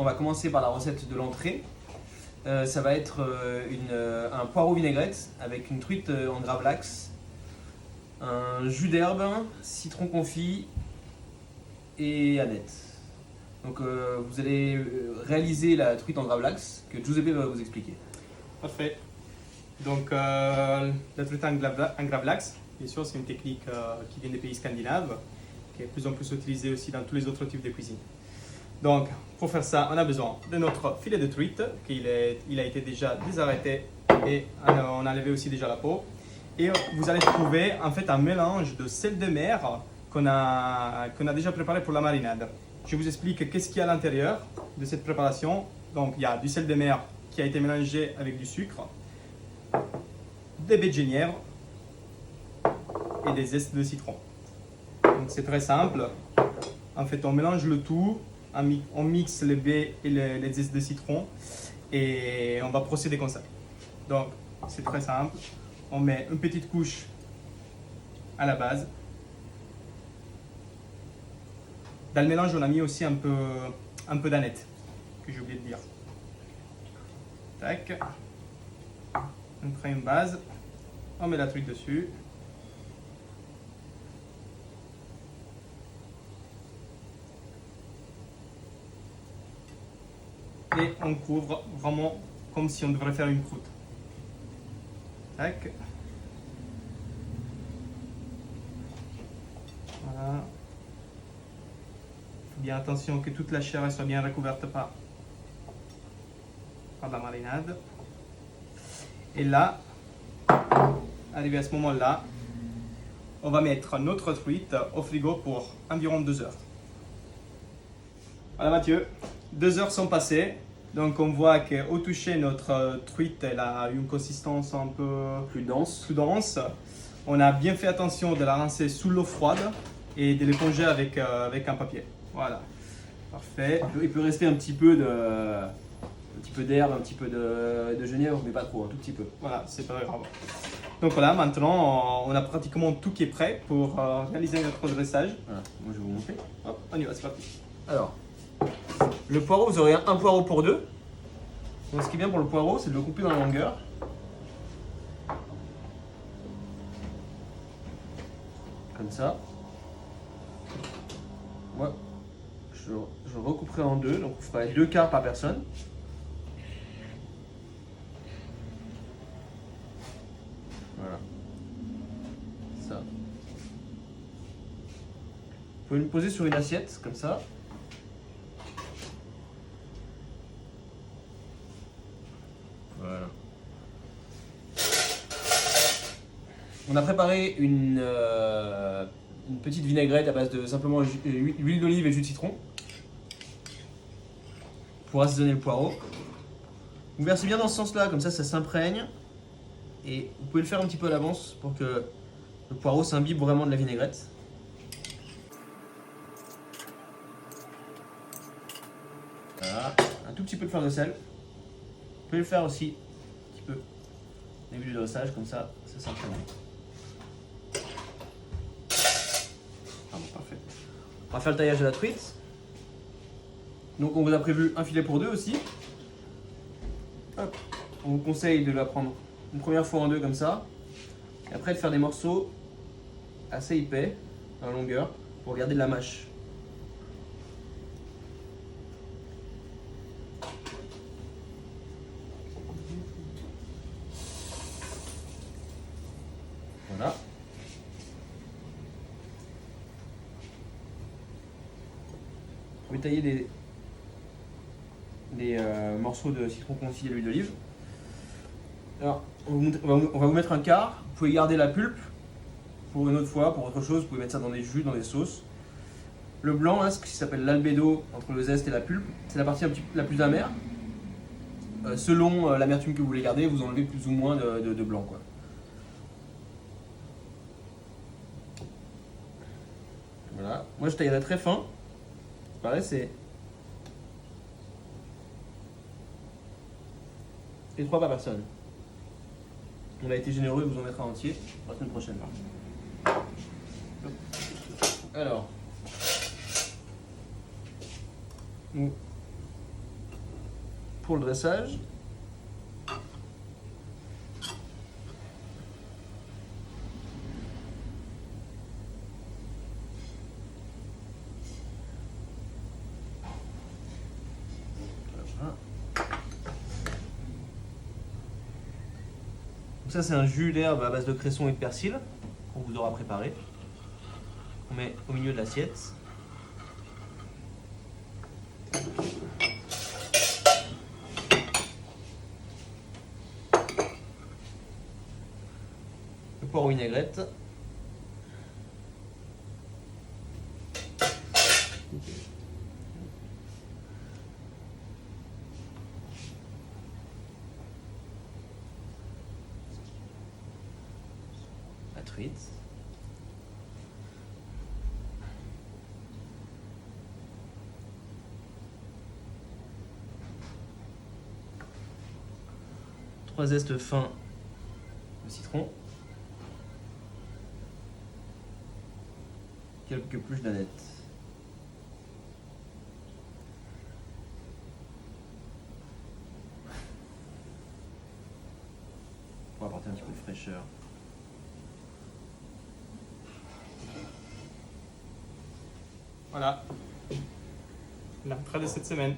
On va commencer par la recette de l'entrée. Ça va être un poireau vinaigrette avec une truite en gravlax, un jus d'herbe, citron confit et aneth. Donc vous allez réaliser la truite en gravlax que Giuseppe va vous expliquer. Parfait. Donc la truite en gravlax, bien sûr, c'est une technique qui vient des pays scandinaves, qui est de plus en plus utilisée aussi dans tous les autres types de cuisine. Donc pour faire ça, on a besoin de notre filet de truite, il a été déjà désarrêté et on a enlevé aussi déjà la peau. Et vous allez trouver en fait un mélange de sel de mer qu'on a déjà préparé pour la marinade. Je vous explique qu'est-ce qu'il y a à l'intérieur de cette préparation. Donc il y a du sel de mer qui a été mélangé avec du sucre, des baies de genièvre et des zestes de citron. Donc c'est très simple. En fait, on mélange le tout, on mixe les baies et les zestes de citron et on va procéder comme ça. Donc c'est très simple. On met une petite couche à la base. Dans le mélange, on a mis aussi un peu d'aneth, que j'ai oublié de dire. Tac. On crée une base. On met la truite dessus. Et on couvre vraiment comme si on devrait faire une croûte. Tac. Voilà. Bien attention que toute la chair soit bien recouverte par la marinade. Et là, arrivé à ce moment-là, on va mettre notre truite au frigo pour environ 2 heures. Voilà Mathieu, 2 heures sont passées. Donc on voit qu'au toucher, notre truite elle a une consistance un peu Plus dense. On a bien fait attention de la rincer sous l'eau froide et de l'éponger avec un papier. Voilà, parfait. Il peut rester un petit peu d'herbe, un petit peu de genièvre, mais pas trop, un tout petit peu. Voilà, c'est pas grave. Donc voilà, maintenant on a pratiquement tout qui est prêt pour réaliser notre dressage. Voilà, moi je vais vous montrer. Hop, on y va, c'est parti. Alors, le poireau, vous aurez un poireau pour deux. Donc, ce qui est bien pour le poireau, c'est de le couper dans la longueur. Comme ça. Moi, je recouperai en deux, donc on fera 2 quarts par personne. Voilà. Ça. Vous pouvez le poser sur une assiette, comme ça. Voilà. On a préparé une petite vinaigrette à base de simplement huile d'olive et jus de citron pour assaisonner le poireau. Vous versez bien dans ce sens-là, comme ça s'imprègne. Et vous pouvez le faire un petit peu à l'avance pour que le poireau s'imbibe vraiment de la vinaigrette. Voilà, un tout petit peu de fleur de sel. Vous pouvez le faire aussi un petit peu au début du dressage, comme ça s'imprègne. Ah bon, parfait. On va faire le taillage de la truite. Donc on vous a prévu un filet pour deux aussi. Hop. On vous conseille de la prendre une première fois en deux comme ça. Et après de faire des morceaux assez épais, dans la longueur, pour garder de la mâche. Voilà. Vous pouvez tailler des morceaux de citron confit et de l'huile d'olive. Alors, on va vous mettre un quart. Vous pouvez garder la pulpe pour une autre fois, pour autre chose. Vous pouvez mettre ça dans des jus, dans des sauces. Le blanc, là, ce qui s'appelle l'albédo entre le zeste et la pulpe, c'est la partie la plus amère. Selon l'amertume que vous voulez garder, vous enlevez plus ou moins de blanc, quoi. Voilà. Moi, je taillerai très fin. Pareil, c'est 3 par personne. On a été généreux, vous en mettra entier la semaine prochaine. Alors, pour le dressage. Voilà. Donc ça c'est un jus d'herbe à base de cresson et de persil qu'on vous aura préparé. On met au milieu de l'assiette. Le poire vinaigrette. La truite. Trois zestes fins de citron. Quelques pluches d'aneth. Pour apporter un petit peu de fraîcheur. Voilà. L'entrée de cette semaine.